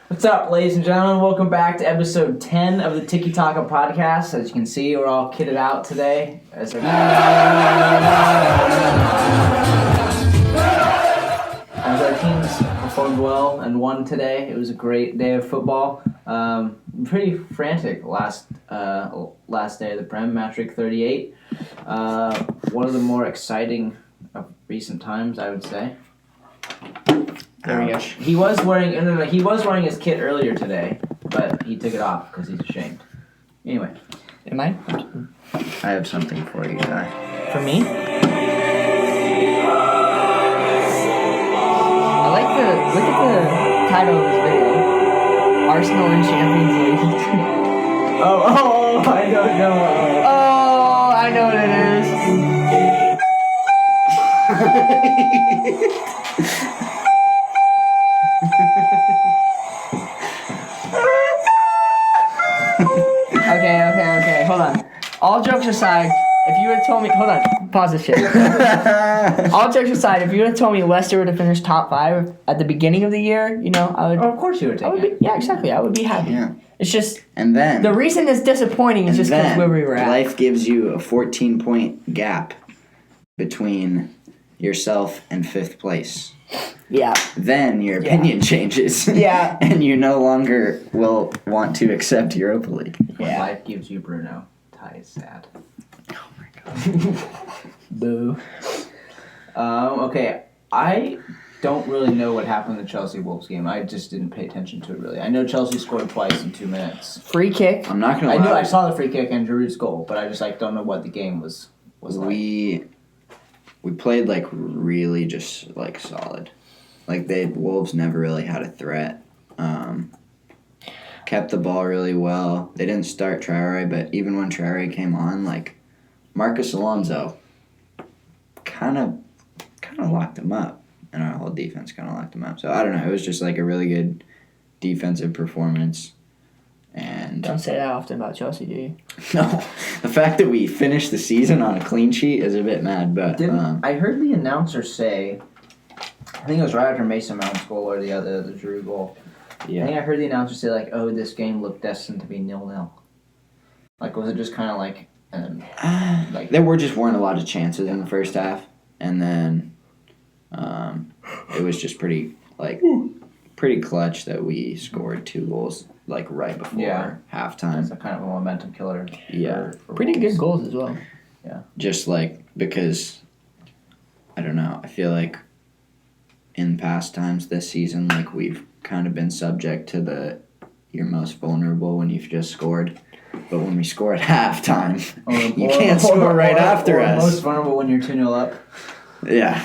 What's up, ladies and gentlemen? Welcome back to episode 10 of the Tiki-Talka podcast. As you can see, we're all kitted out today. As our teams performed well and won today. It was a great day of football. Pretty frantic last day of the Prem, match week 38. One of the more exciting of recent times, I would say. There we go. He was wearing his kit earlier today, but he took it off because he's ashamed. Anyway. Am I? I have something for you, guy. For me? I like look at the title of this video. Arsenal in Champions League. Oh, I don't know. Oh, I know what it is. Okay. Hold on. All jokes aside, if you would have told me... Hold on. Pause this shit. All jokes aside, if you would have told me Leicester would have finished top 5 at the beginning of the year, I would... Oh, of course you would take it. Yeah, exactly. I would be happy. Yeah. It's just... And then... The reason it's disappointing is just because where we were at. Life gives you a 14-point gap between yourself and 5th place. Yeah. Then your opinion changes. Yeah. And you no longer will want to accept Europa League. When life gives you Bruno, Ty is sad. Oh my god. Boo. Okay, I don't really know what happened in the Chelsea-Wolves game. I just didn't pay attention to it, really. I know Chelsea scored twice in 2 minutes. Free kick. I'm not going to lie. I saw the free kick and Giroud's goal, but I just don't know what the game was like. We played really just solid. Wolves never really had a threat. Kept the ball really well. They didn't start Traore, but even when Traore came on, Marcus Alonso kind of locked him up, and our whole defense kind of locked him up. So I don't know. It was just a really good defensive performance. And Don't say that often about Chelsea, do you? no, the fact that we finished the season on a clean sheet is a bit mad. But I heard the announcer say, I think it was right after Mason Mount's goal or the Giroud goal. Yeah. I think I heard the announcer say this game looked destined to be 0-0. Was it just kind of there weren't a lot of chances in the first half, and then it was just pretty clutch that we scored 2 goals right before halftime. It's a kind of a momentum killer. Yeah, for Pretty Wolves. good goals as well. Yeah, just because I don't know. I feel like in past times this season, we've kind of been subject to you're most vulnerable when you've just scored. But when we score at halftime, you can't score right after us. Most vulnerable when you're 2-0 up. Yeah.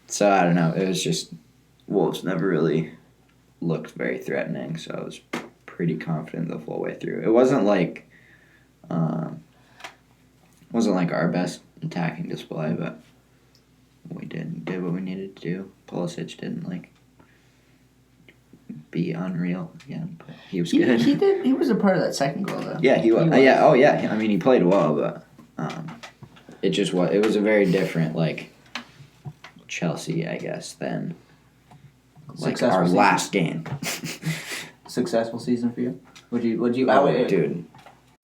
So I don't know. It was just Wolves never really looked very threatening, so I was pretty confident the full way through. It wasn't our best attacking display, but we did what we needed to do. Pulisic didn't be unreal again, but he was good. He was a part of that second goal though. Yeah, he was. Yeah. Oh, yeah. I mean, he played well, but it was a very different Chelsea, I guess, than our last game. Successful season for you? Would you? Dude.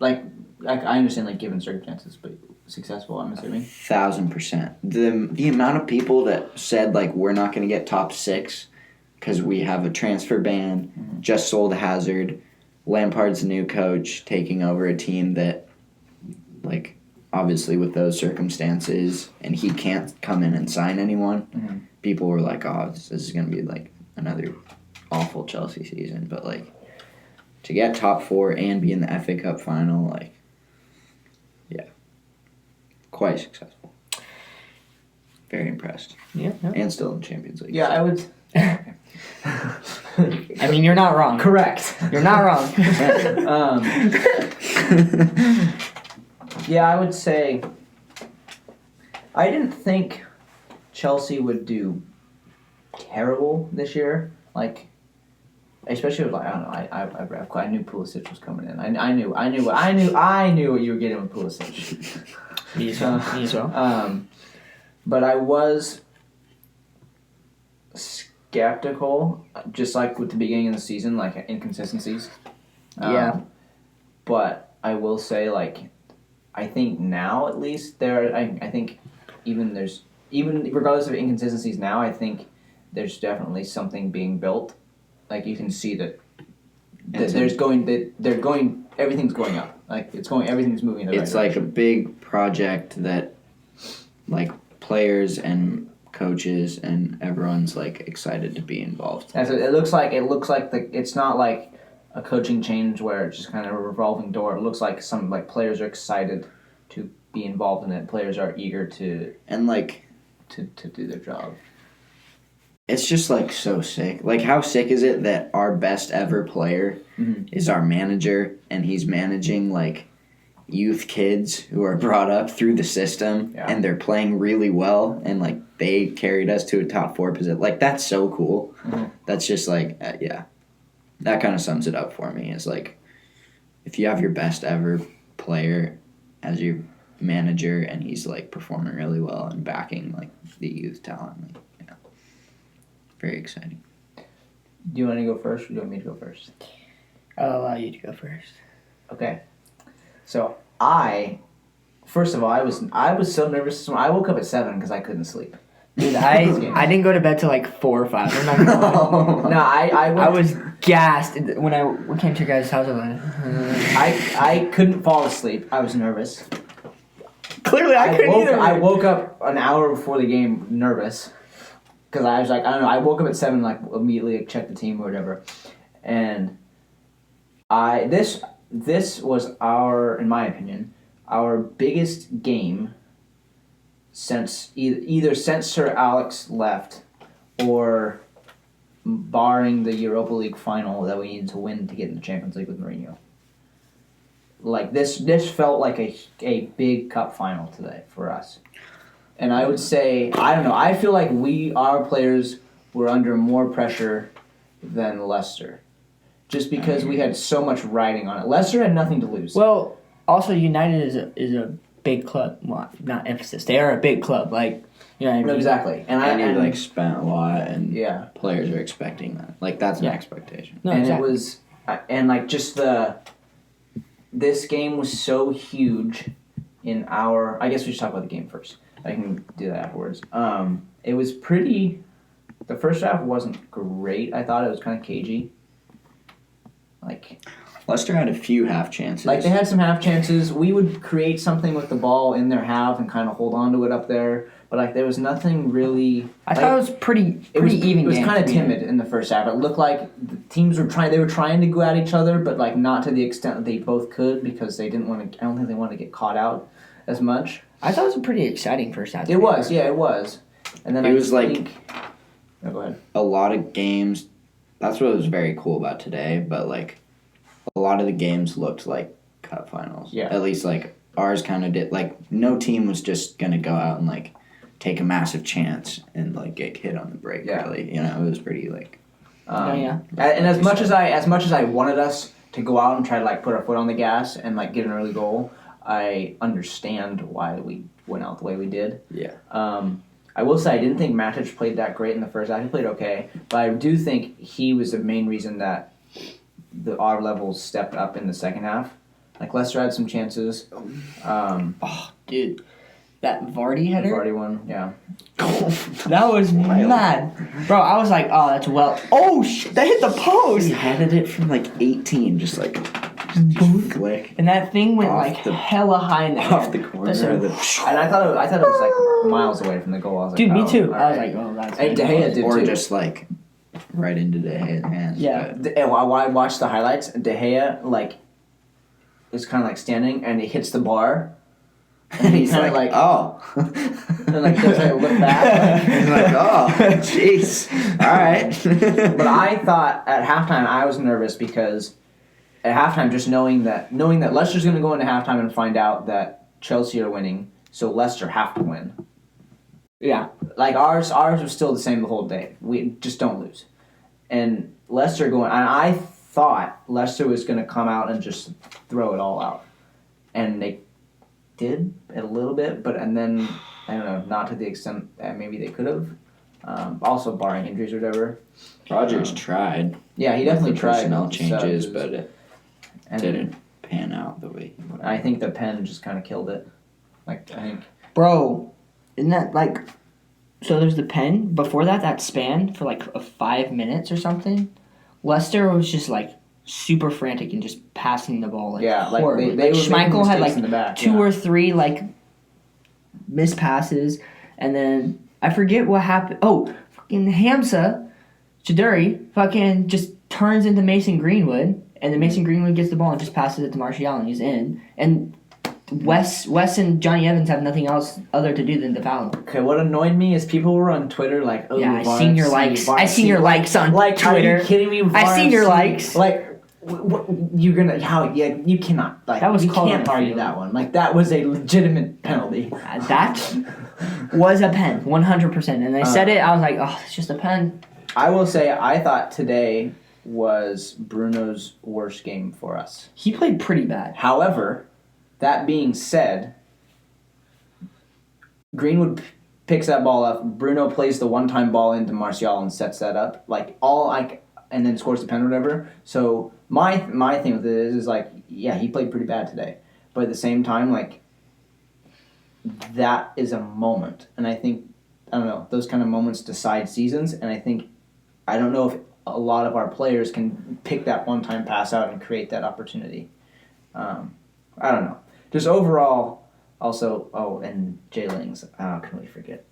I understand given circumstances, but successful, I'm assuming. 1,000%. The amount of people that said we're not going to get top 6 because we have a transfer ban, just sold Hazard, Lampard's new coach taking over a team that obviously with those circumstances and he can't come in and sign anyone. People were oh, this is going to be another awful Chelsea season, but to get top 4 and be in the FA Cup final, quite successful. Very impressed. Yeah. And still in the Champions League. Yeah, I would. I mean, you're not wrong. Correct. You're not wrong. Yeah, I would say I didn't think Chelsea would do terrible this year. Especially with I don't know. I knew Pulisic was coming in. I knew what you were getting with Pulisic. Me as well. But I was skeptical, just like with the beginning of the season, like inconsistencies. Yeah. But I will say, like, I think now at least I think even regardless of inconsistencies now, I think there's definitely something being built. Like you can see that everything's going up. Like everything's moving in the right It's like a direction. big project that, like, players and coaches and everyone's like excited to be involved. It looks like it's not like a coaching change where it's just kind of a revolving door. It looks like some like players are excited to be involved in it. Players are eager to do their job. It's just like so sick. Like, how sick is it that our best ever player is our manager, and he's managing like youth kids who are brought up through the system, and they're playing really well, and like they carried us to a top 4 position. Like, that's so cool. That's just like that kind of sums it up for me. It's like, if you have your best ever player as your manager and he's like performing really well and backing like the youth talent, like, very exciting. Do you want to go first, or do you want me to go first? I'll allow you to go first. Okay. So first of all, I was so nervous. I woke up at 7 because I couldn't sleep. Dude, I didn't go to bed till like 4 or 5. I'm not gonna lie. No, I was gassed when we came to your guys' house. I couldn't fall asleep. I was nervous. Clearly, I couldn't either. I woke up an hour before the game nervous. Because I was like, I don't know, I woke up at 7, like, immediately checked the team or whatever. And this was in my opinion, our biggest game since either since Sir Alex left or barring the Europa League final that we needed to win to get in the Champions League with Mourinho. Like, this felt like a big cup final today for us. And I would say, I don't know, I feel like our players were under more pressure than Leicester. Just because we had so much riding on it. Leicester had nothing to lose. Well, also United is a big club. Well, not emphasis. They are a big club. Like, you know what I mean? Exactly. And you like spent a lot, and yeah, players are expecting that. Like, that's an expectation. No, and exactly. it was, and like just this game was so huge in I guess we should talk about the game first. I can do that afterwards. It was pretty. The first half wasn't great. I thought it was kind of cagey. Like, Leicester had a few half chances. Like, they had some half chances. We would create something with the ball in their half and kind of hold on to it up there. But like, there was nothing really. I thought it was pretty even. It was kind of timid in the first half. It looked like the teams were trying. They were trying to go at each other, but like not to the extent that they both could, because they didn't want to. I don't think they wanted to get caught out as much. I thought it was a pretty exciting first half. It was, yeah, it was. And then it was like. Oh, go ahead. A lot of games. That's what was very cool about today. But like, a lot of the games looked like cup finals. Yeah. At least like ours kind of did. Like, no team was just gonna go out and like take a massive chance and like get hit on the break. Yeah. Really, you know, it was pretty like. Yeah. And as much as I wanted us to go out and try to like put our foot on the gas and like get an early goal, I understand why we went out the way we did. Yeah. I will say I didn't think Matic played that great in the first half. He played okay, but I do think he was the main reason that our levels stepped up in the second half. Like, Leicester had some chances. Oh, dude, that Vardy header. Vardy one, yeah. That was mad, bro. I was like, oh, that's well. Oh shit, that hit the post. He headed it from like 18, just like. Flick. And that thing went Off like the- hella high in the air. Off the corner of the. And I thought it was like miles away from the goal. I was like, Dude, me oh, too. all I was right. like, oh, that's. Hey, De Gea did Or too. just like right into De Gea's hands. Yeah. But While I watched the highlights, De Gea like is kind of like standing and it hits the bar. And he's kinda like, like- oh. And like does like look back. He's like, oh, jeez. All right. But I thought at halftime I was nervous because at halftime just knowing that Leicester's going to go into halftime and find out that Chelsea are winning, so Leicester have to win. Yeah. Like ours was still the same the whole day. We just don't lose. And Leicester going, and I thought Leicester was going to come out and just throw it all out, and they did a little bit, and then I don't know, not to the extent that maybe they could have. Also barring injuries or whatever. Rogers tried. Yeah, he definitely with the tried personnel changes, subs. but it didn't pan out the way. I think the pen just kind of killed it. Like, I think. Bro, isn't that like... So there's the pen. Before that span for like 5 minutes or something. Leicester was just like super frantic and just passing the ball like horribly. They were Schmeichel had like in the back, two or three like missed passes, and then I forget what happened. Oh, fucking Hamza Chiduri fucking just turns into Mason Greenwood, and then Mason Greenwood gets the ball and just passes it to Martial, and he's in. And Wes and Johnny Evans have nothing else other to do than to foul him. Okay, what annoyed me is people were on Twitter like, "Oh, Yeah, I seen your likes. I seen your likes on like, Twitter. Are you kidding me? I seen your likes. Like, you're gonna you cannot like that was you can't color argue field. that one. Like that was a legitimate penalty. That was a pen, 100%. And they said it. I was like, oh, it's just a pen. I will say, I thought today was Bruno's worst game for us. He played pretty bad. However, that being said, Greenwood picks that ball up. Bruno plays the one-time ball into Martial and sets that up. And then scores the pen or whatever. So my thing with it is like, yeah, he played pretty bad today. But at the same time, like, that is a moment. And I think, I don't know, those kind of moments decide seasons. And I don't know if a lot of our players can pick that one-time pass out and create that opportunity. I don't know. Just overall, also, and Jay Lings. How can we forget?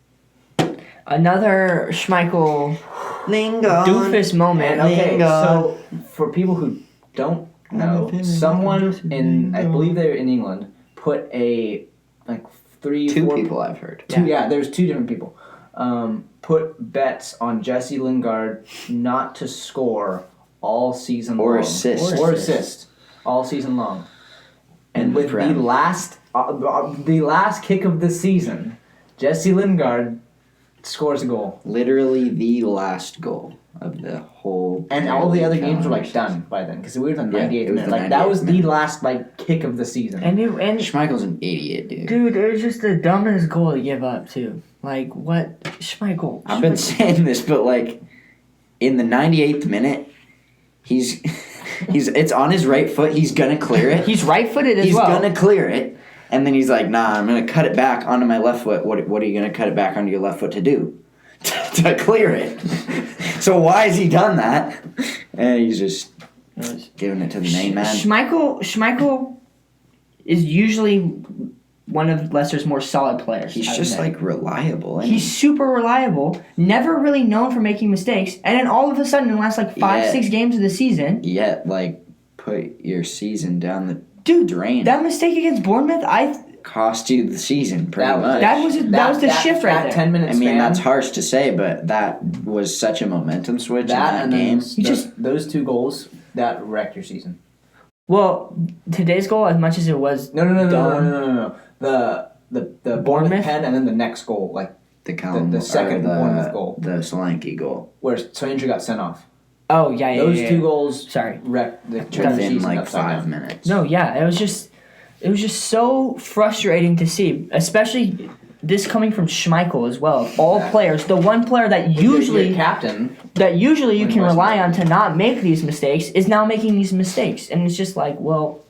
Another Schmeichel Lingard. doofus moment. Okay, so for people who don't know, someone I believe they're in England, put two people I've heard. There's two different people. Put bets on Jesse Lingard not to score all season long. Or assist all season long. And with the last kick of the season, Jesse Lingard scores a goal. Literally the last goal of the whole. And all the other games were like done by then because we were in the 98th minute. Like that was the last kick of the season. And Schmeichel's an idiot, dude. Dude, it was just the dumbest goal to give up too. Like what, Schmeichel? I've been saying this, but in the 98th minute, it's on his right foot. He's gonna clear it. He's right-footed as well. He's gonna clear it, and then he's like, "Nah, I'm gonna cut it back onto my left foot." What are you gonna cut it back onto your left foot to do? To clear it. So why has he done that? And he's just giving it to the main man. Schmeichel is usually one of Leicester's more solid players. He's just reliable. He's super reliable, never really known for making mistakes, and then all of a sudden in the last 5-6 games of the season, put your season down the drain. That mistake against Bournemouth, cost you the season pretty much. That was the shift right there. 10 minutes. I mean, that's harsh to say, but that was such a momentum switch in that game. Those two goals that wrecked your season. Well, today's goal, as much as it was No. The Bournemouth pen and then the next goal, the second Bournemouth goal, the Solanke goal, where Solanke got sent off. Oh yeah, those two goals. Sorry, wrecked the within season 5 minutes. No, yeah, it was just so frustrating to see, especially this coming from Schmeichel as well. Of all players, the one player that usually you can rely on to not make these mistakes is now making these mistakes, and it's just like, well,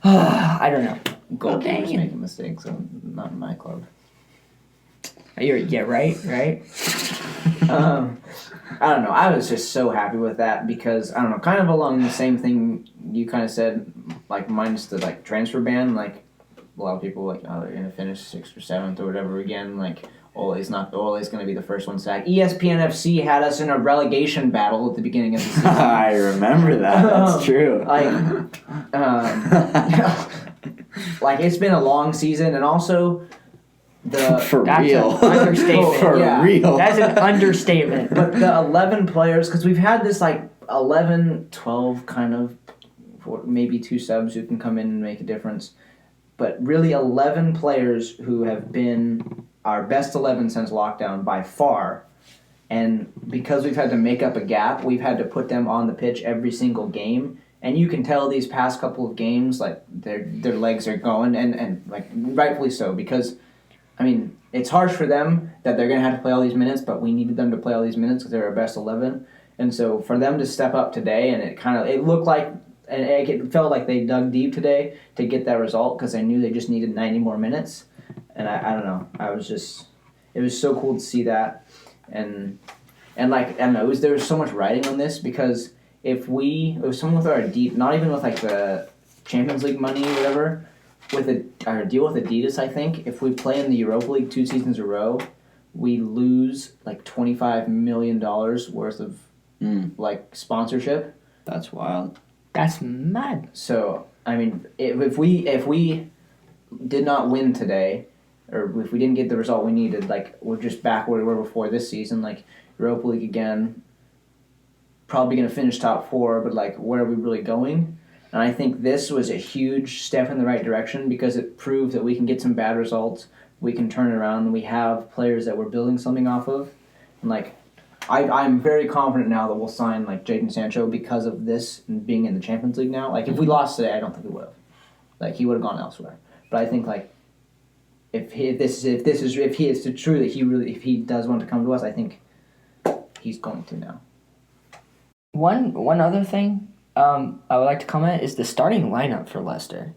I don't know. Goalkeepers making mistakes, so not in my club. Right. I don't know. I was just so happy with that because I don't know, kind of along the same thing you kind of said, minus the transfer ban. A lot of people they're gonna finish 6th or 7th or whatever again. Ole's gonna be the first one sacked. ESPN FC had us in a relegation battle at the beginning of the season. I remember that. That's true. It's been a long season, and also That's an understatement. Real. That's an understatement. But the 11 players, because we've had this 11, 12 kind of, maybe 2 subs who can come in and make a difference, but really 11 players who have been our best 11 since lockdown by far. And because we've had to make up a gap, we've had to put them on the pitch every single game. And you can tell these past couple of games, their legs are going, and rightfully so, because, I mean, it's harsh for them. that they're going to have to play all these minutes, but we needed them to play all these minutes because they're our best 11. And so for them to step up today, and it looked like, and it felt like they dug deep today to get that result because they knew they just needed 90 more minutes. And I don't know, it was so cool to see that. And like, I don't know, there was so much writing on this because it was someone with our not even with like the Champions League money or whatever, with our deal with Adidas, I think, if we play in the Europa League 2 seasons in a row, we lose like $25 million worth of like sponsorship. That's wild. That's mad. So I mean, if we did not win today, or if we didn't get the result we needed, like we're just back where we were before this season, like Europa League again, probably going to finish top 4, but like where are we really going? And I think this was a huge step in the right direction because it proved that we can get some bad results, we can turn it around, and we have players that we're building something off of. And like, I'm very confident now that we'll sign like Jadon Sancho because of this and being in the Champions League now. Like if we lost today, I don't think we would have. Like he would have gone elsewhere. But I think like if he is true that if he does want to come to us, I think he's going to now. One other thing I would like to comment is the starting lineup for Leicester.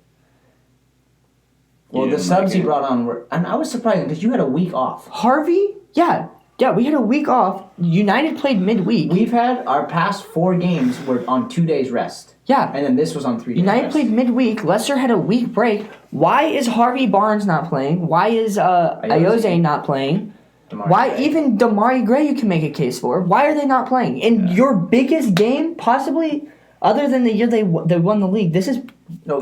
Well, the subs he brought on were, and I was surprised because you had a week off. Harvey, yeah, we had a week off. United played midweek. We've had our past 4 games were on 2 days rest. Yeah, and then this was on 3 days. United rest. played midweek. Leicester had a week break. Why is Harvey Barnes not playing? Why is Ayoze not playing? Even Damari Gray you can make a case for? Why are they not playing in your biggest game, possibly? Other than the year they won the league, this is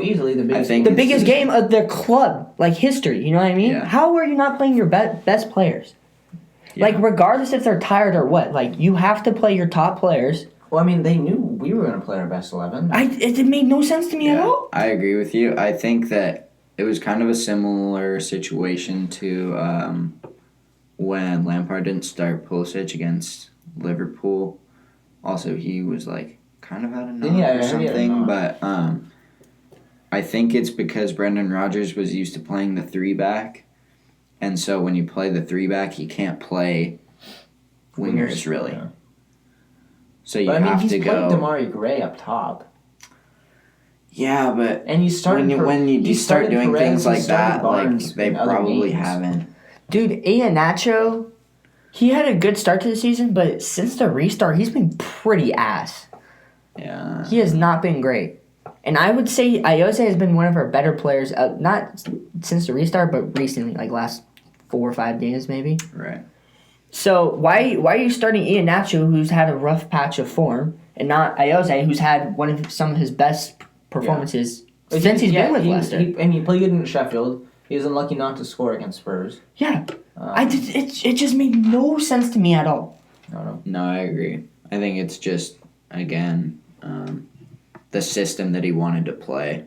easily the biggest. The biggest game of their club, like history. You know what I mean? Yeah. How are you not playing your best players? Yeah. Like regardless if they're tired or what, like you have to play your top players. Well, I mean, they knew we were going to play our best 11. It made no sense to me at all. I agree with you. I think that it was kind of a similar situation to when Lampard didn't start Pulisic against Liverpool. Also, he was like kind of had a knock or something, but I think it's because Brendan Rodgers was used to playing the 3-back, and so when you play the 3-back, you can't play wingers really. Yeah. So you have to go. He's playing Damari Gray up top. Yeah, but and you start when you start doing things like that, like they probably haven't. Dude, Iheanacho, he had a good start to the season, but since the restart, he's been pretty ass. Yeah. He has not been great. And I would say Ayoze has been one of our better players, not since the restart, but recently, like last 4 or 5 games maybe. Right. So why are you starting Iheanacho, who's had a rough patch of form, and not Ayoze, who's had some of his best performances since he's been with Leicester? He played good in Sheffield. He was unlucky not to score against Spurs. Yeah. It just made no sense to me at all. No, I agree. I think it's just, again, the system that he wanted to play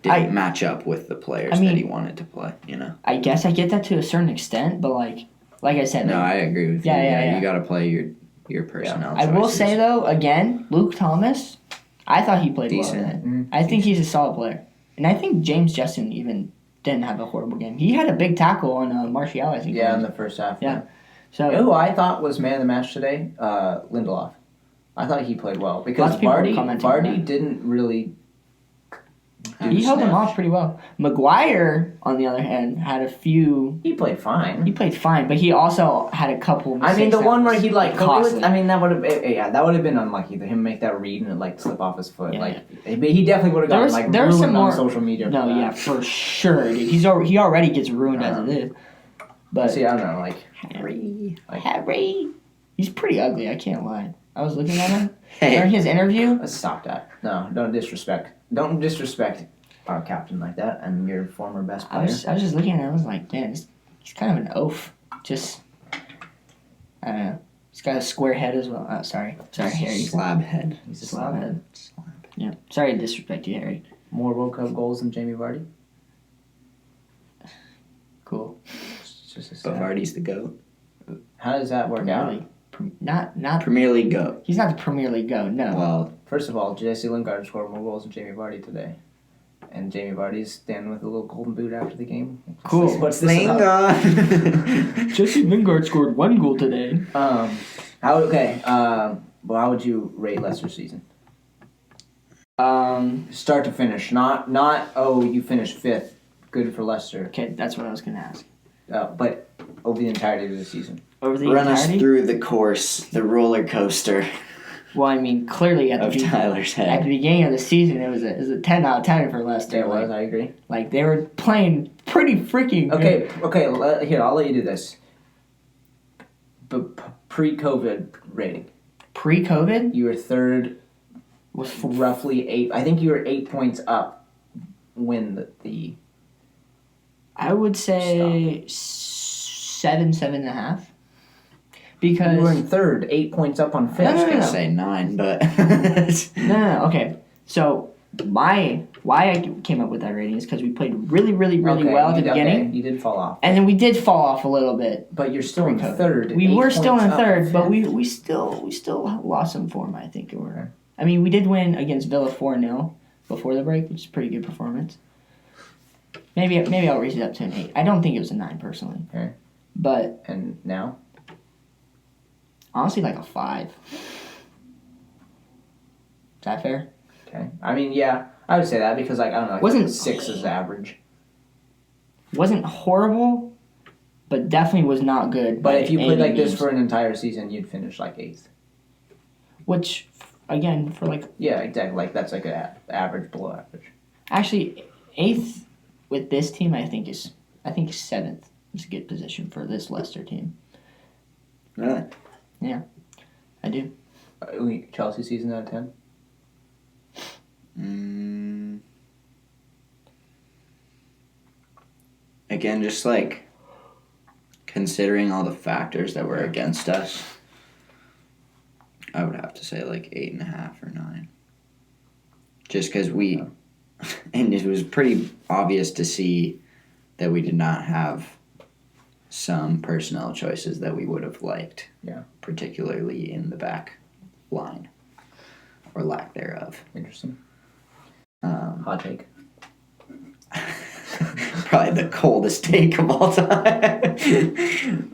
didn't match up with the players that he wanted to play, you know? I guess I get that to a certain extent, but like I said... No, I agree with you. Yeah. You got to play your personnel choices. I will say, though, again, Luke Thomas, I thought he played decent. Well. Mm-hmm. I think he's a solid player. And I think James Justin even didn't have a horrible game. He had a big tackle on Martial, I think. Yeah, in the first half. Yeah. So, you know who I thought was man of the match today? Lindelof. I thought he played well because Vardy didn't really. He held him off pretty well. Maguire, on the other hand, had a few. He played fine. But he also had a couple. I mean, the one where he that would have been unlucky to him make that read and it slip off his foot. Yeah, he definitely would have gotten ruined on social media. No, yeah, for sure, dude. He already gets ruined as it is. But see, I don't know, Harry, he's pretty ugly. I can't lie. I was looking at him during his interview. Let's stop that. No, don't disrespect our captain like that and your former best player. I was just looking at him. I was like, man, he's kind of an oaf. Just, I don't know. He's got a square head as well. Oh, sorry, Harry. Slab head. He's a slab head. Yeah. Sorry to disrespect you, Harry. More World Cup goals than Jamie Vardy. Cool. But Vardy's the GOAT. How does that work out? Not Premier League GOAT. He's not the Premier League GOAT. No. Well, first of all, Jesse Lingard scored more goals than Jamie Vardy today. And Jamie Vardy's standing with a little golden boot after the game. Cool. What's this Hang about? on. Jesse Lingard scored 1 goal today. How would you rate Leicester's season? Start to finish, not you finished 5th, good for Leicester. Okay, that's what I was gonna ask. But over the entirety of the season. Over the Run entirety? us through the course, the roller coaster Well, I mean, clearly at of the Tyler's at the head. beginning of the season, it was a 10 out of 10 for Leicester. It was, I agree. Like they were playing pretty freaking good. Okay. Here, I'll let you do this. But pre-COVID rating, Pre-COVID you were 3rd, was roughly 8. I think you were 8 points up when the I would say 7.5. Because you were in 3rd, 8 points up on 5th. I was No. gonna say 9, but no. Okay, so why I came up with that rating is because we played really well at the beginning, Okay, you did fall off. and then we did fall off a little bit. But you're still in Pre-COVID. 3rd. We 8 were still points in up 3rd, on but 5th. we still lost some form. I think I mean, we did win against Villa 4-0 before the break, which is a pretty good performance. Maybe I'll raise it up to an 8. I don't think it was a 9 personally. Okay. But And now? honestly, like a 5. Is that fair? Okay. I mean, yeah, I would say that because, like, I don't know, like Wasn't- 6 is average. Wasn't horrible, but definitely was not good. But by if you played any like this means. for an entire season, you'd finish like 8th. Which, again, for like Yeah, exactly. Like, that's like an average, below average. actually 8th with this team, I think 7th is a good position for this Leicester team. really? I do. Chelsea season out of 10? Again, just like considering all the factors that were against us, I would have to say like 8.5 or 9. Just because and it was pretty obvious to see that we did not have some personnel choices that we would have liked. Yeah. Particularly in the back line, or lack thereof. Interesting. Hot take. Probably the coldest take of all time.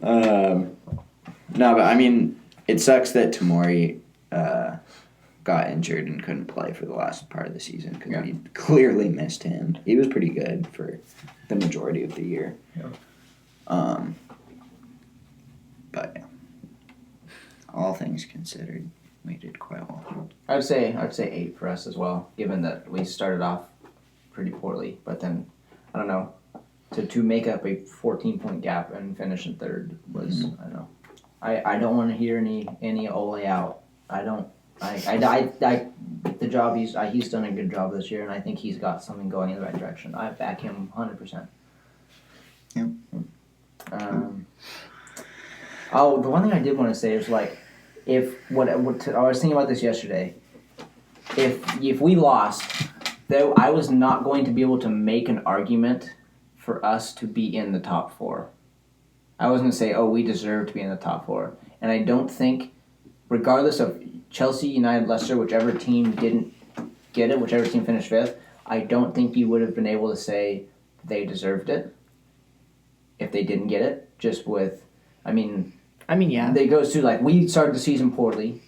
No, but I mean, it sucks that Tomori got injured and couldn't play for the last part of the season because we clearly missed him. He was pretty good for the majority of the year. Yeah. But yeah, all things considered, we did quite well. I'd say 8 for us as well, given that we started off pretty poorly, but then I don't know, to make up a 14-point gap and finish in 3rd was I don't know. I don't want to hear any Ole out. I don't. The job he's done a good job this year, and I think he's got something going in the right direction. I back him 100%. Yep. The one thing I did want to say is like, I was thinking about this yesterday. If we lost, though, I was not going to be able to make an argument for us to be in the top 4. I was going to say, we deserve to be in the top 4, and I don't think, regardless of Chelsea, United, Leicester, whichever team didn't get it, whichever team finished 5th, I don't think you would have been able to say they deserved it if they didn't get it. Just with, I mean, yeah. It goes to, like, we started the season poorly.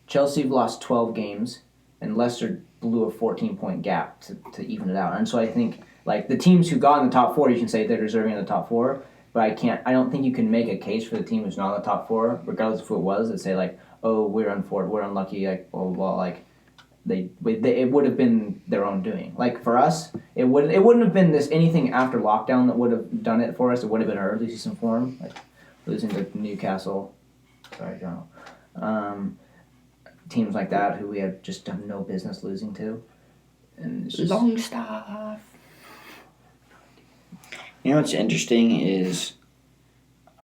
Chelsea lost 12 games, and Leicester blew a 14-point gap to even it out. And so I think, like, the teams who got in the top 4, you can say they're deserving of the top 4, but I don't think you can make a case for the team who's not in the top 4, regardless of who it was, and say, like, we're unlucky, like, blah, blah, blah, like, it would have been their own doing. Like, for us, it wouldn't have been anything after lockdown that would have done it for us. It would have been our early season form, like losing to Newcastle. Sorry, John. Teams like that who we have just done no business losing to. And it's just, Long stuff. You know what's interesting is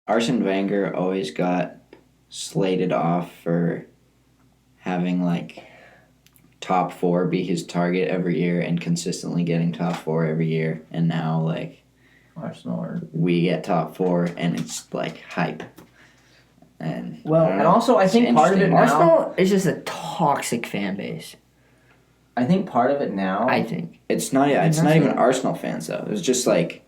Arsene Wenger always got slated off for having like top 4 be his target every year and consistently getting top 4 every year, and now like Arsenal we get top 4 and it's like hype. And and also I think part of it now, Arsenal is just a toxic fan base. I think part of it now. I think. It's not even Arsenal fans though. It was just like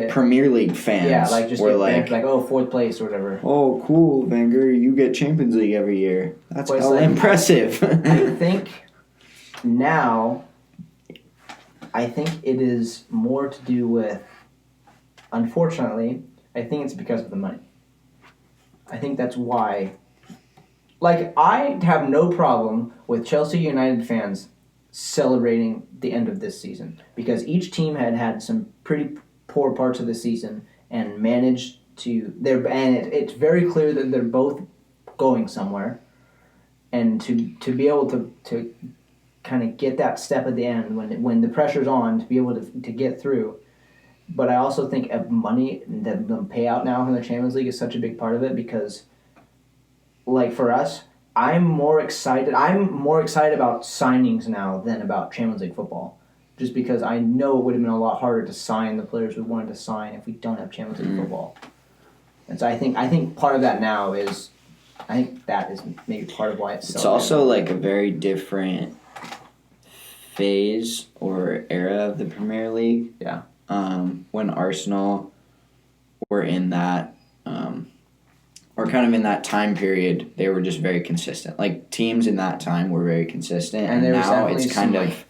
Premier League fans. Yeah, like just were like, fourth place or whatever. oh, cool, Wenger, you get Champions League every year. That's hella impressive. I think now, I think it is more to do with, unfortunately, I think it's because of the money. I think that's why. Like, I have no problem with Chelsea United fans celebrating the end of this season because each team had some pretty poor parts of the season and managed to it's very clear that they're both going somewhere, and to be able to kind of get that step at the end when the pressure's on to be able to get through. But I also think money, the payout now from the Champions League is such a big part of it because, like, for us, I'm more excited about signings now than about Champions League football. Just because I know it would have been a lot harder to sign the players we wanted to sign if we don't have Champions League football. And so I think part of that now is, I think that is maybe part of why it's also like a very different phase or era of the Premier League. Yeah. When Arsenal were in that, or kind of in that time period, they were just very consistent. Like, teams in that time were very consistent, and now it's kind of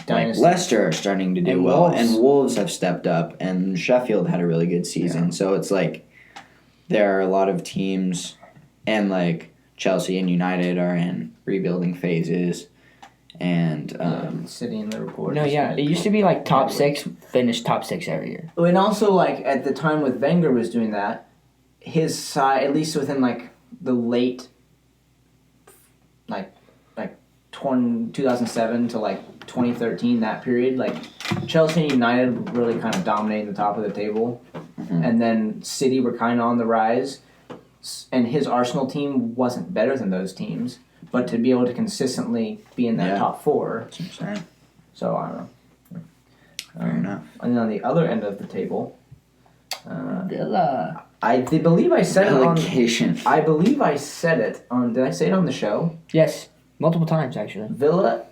like Leicester are starting to do well, and Wolves have stepped up, and Sheffield had a really good season. Yeah. So it's like there are a lot of teams, and like Chelsea and United are in rebuilding phases. And City and Liverpool. No, yeah, it used to be like top 6, finish top 6 every year. And also, like, at the time with Wenger was doing that, his side, at least within like the late, like 2007 to like 2013, that period, like Chelsea and United really kind of dominated the top of the table, and then City were kind of on the rise, and his Arsenal team wasn't better than those teams. But to be able to consistently be in that top 4. That's what I'm saying. So, I don't know. Fair enough. And then on the other end of the table, Villa. I believe I said Relegation. it on... I believe I said it on... Did I say it on the show? Yes. Multiple times, actually. Villa...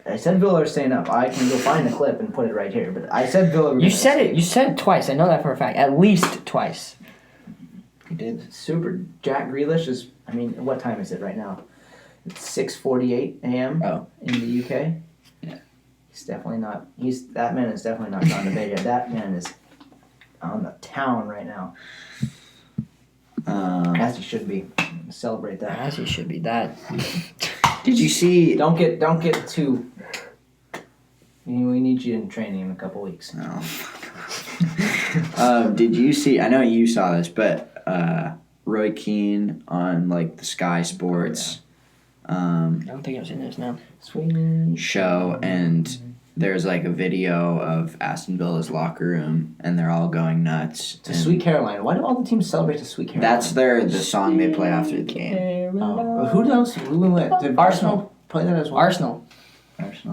I said Villa are staying up. I can go find the clip and put it right here. But I said Villa... You said it. You said it twice. I know that for a fact. At least twice. You did. Super. Jack Grealish is... I mean, what time is it right now? It's 6:48 a.m. In the UK. Yeah. He's definitely not... That man is definitely not gone to bed yet. That man is on the town right now. As he should be. Celebrate that. As he should be. That. Did you see... Don't get too... We need you in training in a couple weeks. No. Did you see... I know you saw this, but Roy Keane on like the Sky Sports... I don't think I've seen this now. Show, and there's like a video of Aston Villa's locker room, and they're all going nuts. To Sweet Caroline. Why do all the teams celebrate to Sweet Caroline? That's the song they play after the game. Oh. Who knows? Who went? Did Arsenal play that as well? Arsenal.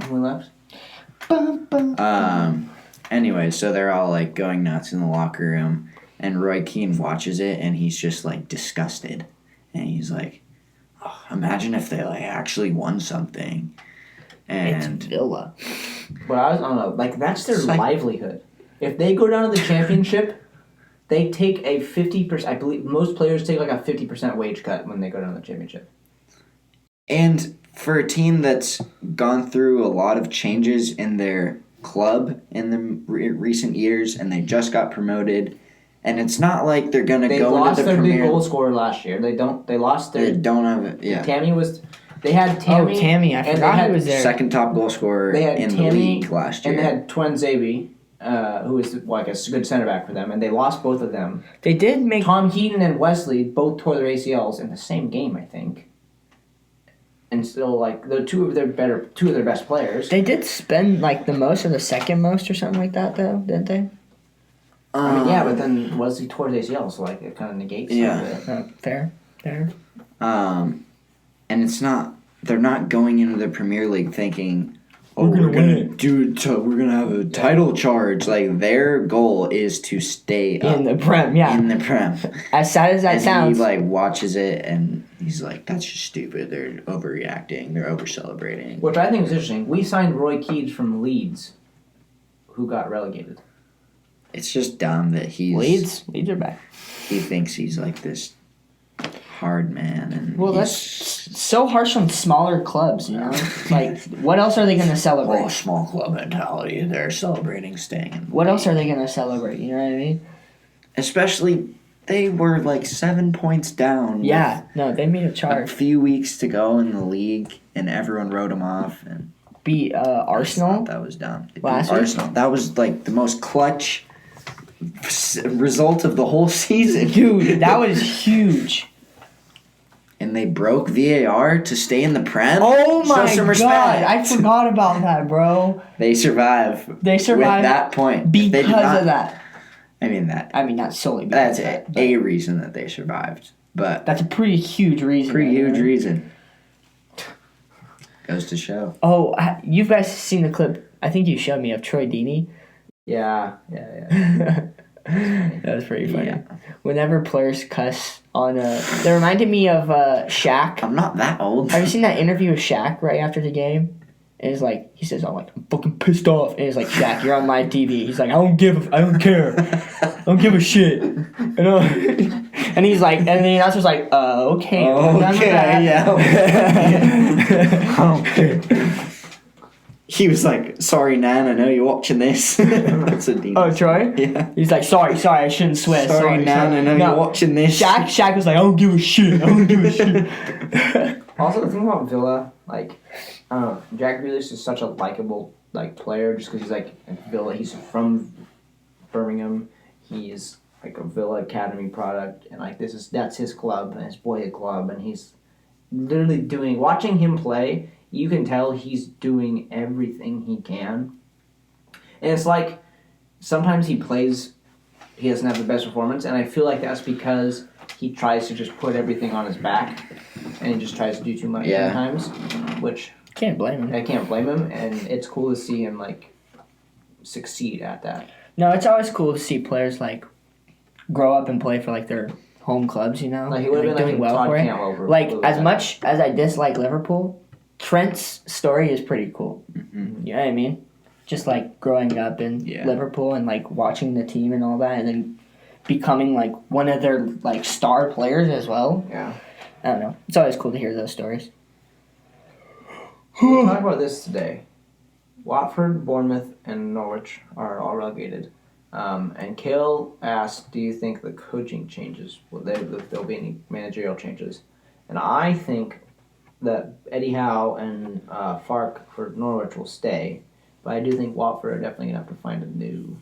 Who left? Anyway, so they're all like going nuts in the locker room, and Roy Keane watches it, and he's just like disgusted, and he's like, imagine if they like actually won something. And it's Villa. But I don't know. Like, that's their livelihood. If they go down to the championship, they take a 50%. I believe most players take like a 50% wage cut when they go down to the championship. And for a team that's gone through a lot of changes in their club in the recent years, and they just got promoted. And it's not like they're gonna go into the Premier. They lost their big goal scorer last year. They lost their. They don't have it. Yeah. Tammy was. They had Tammy. Oh, Tammy! I forgot he was there. Second top goal scorer in the league last year. And they had Twanzebe, who was like a good center back for them, and they lost both of them. They did make Tom Heaton and Wesley both tore their ACLs in the same game, I think. And still, like, they're two of their best players. They did spend like the most or the second most or something like that, though, didn't they? I mean, yeah, but then Wesley tore his ACL, so like it kind of negates some of it. Fair. And it's not. They're not going into the Premier League thinking, oh, We're gonna win it. we're gonna have a title charge. Like their goal is to stay up In the Prem, yeah. in the Prem. As sad as that And sounds. he like watches it and he's like, "That's just stupid. They're overreacting. They're over celebrating." Which I think is interesting. We signed Roy Keats from Leeds, who got relegated. It's just dumb that Leeds are back. he thinks he's like this hard man, and Well, that's so harsh on smaller clubs, you know? Like, what else are they going to celebrate? small club mentality. They're celebrating staying. What else are they going to celebrate? You know what I mean? Especially, they were like 7 points down. Yeah, no, they made a A charge. few weeks to go in the league, and everyone wrote them off. And Beat Arsenal. that was dumb. They beat Last week? Arsenal. That was like the most clutch result of the whole season. Dude, that was huge. And they broke VAR to stay in the Prem. Oh my Show some god, respect. I forgot about that, bro. They survive. They survived with that point. If they did because not- of that. I mean that. I mean, not solely because That's of that. a reason that they survived, but That's a pretty huge reason. pretty right huge there. reason. Goes to show. Oh, you guys seen the clip? I think you showed me of Troy Deeney. Yeah. That was pretty funny. Yeah. Whenever players cuss on they reminded me of Shaq. I'm not that old. Have you seen that interview with Shaq right after the game? And it's like he says, I'm fucking pissed off. And it's like, Shaq, you're on live TV. He's like, I don't care. I don't give a shit. You know? And he's like, and the announcer's like, okay. Remember that. I don't care. He was like, "Sorry, Nan, I know you're watching this." That's what Dean Oh, said. Troy? Yeah. He's like, sorry, I shouldn't swear. Sorry, Nan, I know No, you're watching this. Shaq was like, I don't give a shit. Also, the thing about Villa, like, I don't know, Jack Grealish is such a likable like player just because he's like at Villa. He's from Birmingham. He's like a Villa Academy product, and like that's his club and his boyhood club, and he's literally watching him play. You can tell he's doing everything he can, and it's like sometimes he doesn't have the best performance, and I feel like that's because he tries to just put everything on his back, and he just tries to do too much sometimes, which Can't blame him. I can't blame him, and it's cool to see him like succeed at that. No, it's always cool to see players like grow up and play for like their home clubs, you know? Like he would have been doing like well Todd for it. Cantwell over Like, Blue as Red. much as I dislike Liverpool, Trent's story is pretty cool. Mm-hmm. You know what I mean? Just like growing up in Liverpool and like watching the team and all that, and then becoming like one of their like star players as well. Yeah. I don't know. It's always cool to hear those stories. We'll talk about this today. Watford, Bournemouth, and Norwich are all relegated. And Kale asked, do you think the coaching changes, if there'll be any managerial changes? And I think that Eddie Howe and Fark for Norwich will stay. But I do think Watford are definitely going to have to find a new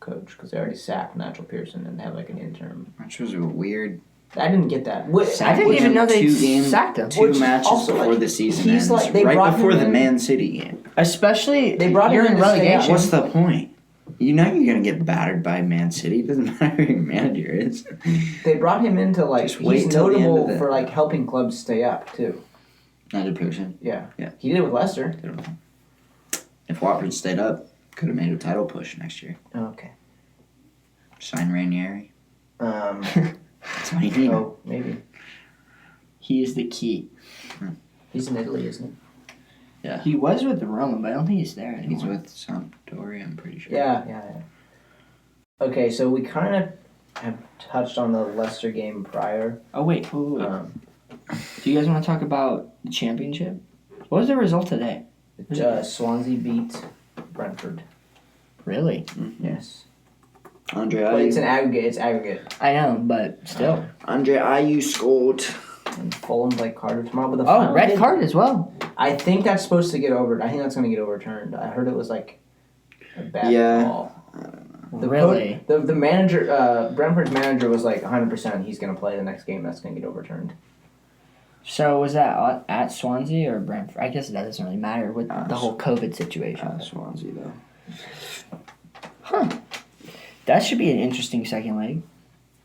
coach because they already sacked Nigel Pearson and have like an interim. Which was a weird. I didn't get that. I didn't even know they sacked him. Two Which matches also, before like, the season he's ends, like- they right brought before him the in- Man City game. Especially They brought him you're in in to stay relegation. What's the point? You know you're gonna get battered by Man City. It doesn't matter who your manager is. They brought him in to like Just wait he's till the end notable of the- for like helping clubs stay up too. Not a person. Yeah. Yeah. He did it with Leicester. I don't know. If Watford stayed up, could have made a title push next year. Okay. Sign Ranieri. That's all you need. So maybe He is the key. he's in Italy, isn't He was with the Roma, but I don't think he's there anymore. He's with Sampdoria, I'm pretty he? sure. Yeah. Okay, so we kind of have touched on the Leicester game prior. Oh wait. Do you guys want to talk about the championship? What was the result today? Swansea beat Brentford. Really? Yes. Andre But it's Ayew. an aggregate. It's aggregate. I know, but still. Andre Ayew scored. And Fulham play Cardiff tomorrow. But the Oh, final red game- card as well. I think that's supposed to get over. I think that's going to get overturned. I heard it was like a bad Yeah. call. The Really? the manager, Brentford's manager was like 100% he's going to play the next game. That's going to get overturned. So was that at Swansea or Brentford? I guess that doesn't really matter with the whole COVID situation. Swansea, though. Huh. That should be an interesting second leg,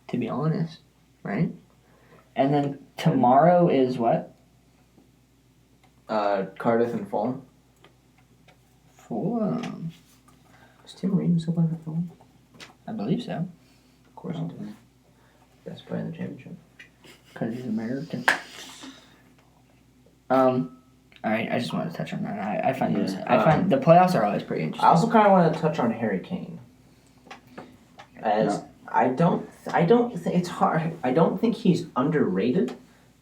to be honest. Right? And then tomorrow is what? Cardiff and Fulham. Fulham. Is Tim Ream still playing for Fulham? I believe so. Of course he does. Best player in the championship. Because he's American. All right, I just wanted to touch on that. I find the playoffs are always pretty interesting. I also kind of want to touch on Harry Kane. I don't think it's hard. I don't think he's underrated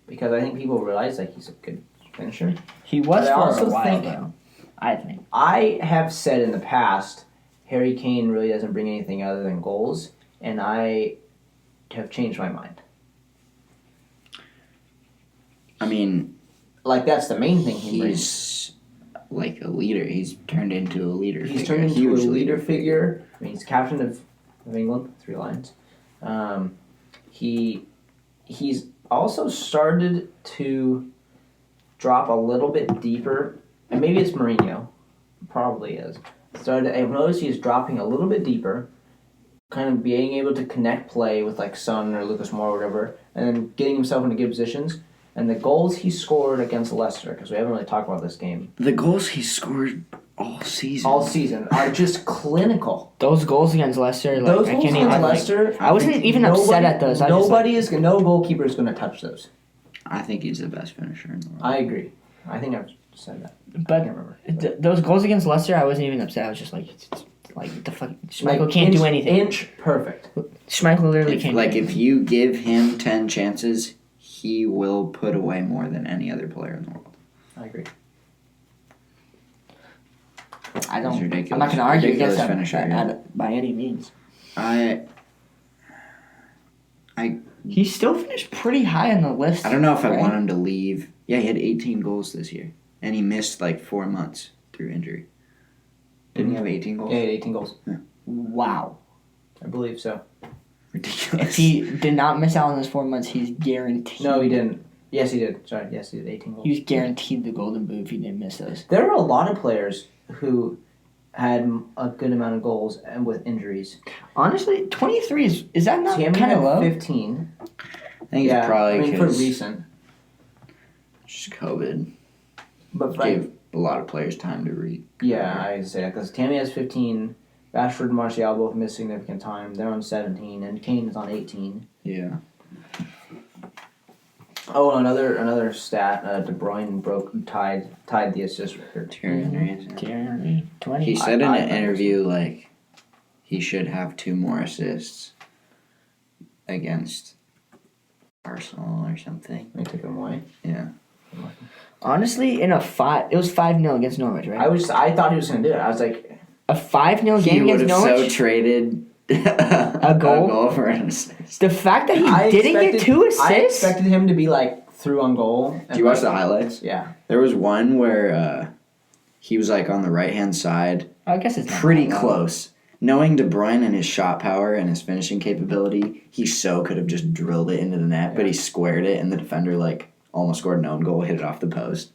because I think people realize that he's a good finisher. He was But I for also a while, think- though. I think. I have said in the past, Harry Kane really doesn't bring anything other than goals, and I have changed my mind. I mean, Like that's the main thing he brings. he's like a leader. He's turned into a leader. He's figure, turned into huge a leader figure. I mean, he's captain of England, 3 Lions. He's also started to drop a little bit deeper, and maybe it's Mourinho, probably is. I've noticed he's dropping a little bit deeper, kind of being able to connect play with like Son or Lucas Moura or whatever, and then getting himself into good positions. And the goals he scored against Leicester, because we haven't really talked about this game. The goals he scored all season Are just clinical. Those goals against Leicester, like, Those I goals can't even. against Like, Leicester, I wasn't even upset at those. I just, like, No goalkeeper is going to touch those. I think he's the best finisher in the world. I agree. I think I've said that. I but can't remember. those goals against Leicester, I wasn't even upset. I was just like the fuck. Schmeichel can't do anything. Inch perfect. Schmeichel literally can't. Like do if you give him 10 chances, he will put away more than any other player in the world. I agree. I He's don't. ridiculous. I'm not going to argue Ridiculous against finisher, that by any means. He still finished pretty high on the list. I don't know if I right? want him to leave. Yeah, he had 18 goals this year, and he missed like 4 months through injury. Didn't he have 18 goals? Yeah, he had 18 goals. Wow. I believe so. Ridiculous. If he did not miss out on those 4 months, he's guaranteed. No, he didn't. Yes, he did. Sorry, yes, he did 18 goals. He was guaranteed the Golden Boot if he didn't miss those. There are a lot of players who had a good amount of goals and with injuries. Honestly, 23 is that not Tammy kind of had low? 15. I think it's probably I mean, for because recent. just COVID But like, gave a lot of players time to read. yeah, I say that because Tammy has 15. Rashford and Martial both miss significant time. They're on 17, and Kane is on 18. Yeah. Oh, another stat. De Bruyne tied the assist record. Thierry Henry. Thierry Henry, 20. He said in I an think interview like he should have 2 more assists against Arsenal or something. They took him away. Yeah. Honestly, it was 5-0 against Norwich, right? I thought he was gonna do it. I was like, A 5-0 He game would against have so Norwich? traded A goal? for an assist. The fact that he didn't get 2 assists? I expected him to be like through on goal. Did you watch the highlights? Yeah. There was one where he was like on the right hand side, I guess it's not pretty that low. close. Knowing De Bruyne and his shot power and his finishing capability, he so could have just drilled it into the net, but he squared it, and the defender like almost scored an own goal, hit it off the post.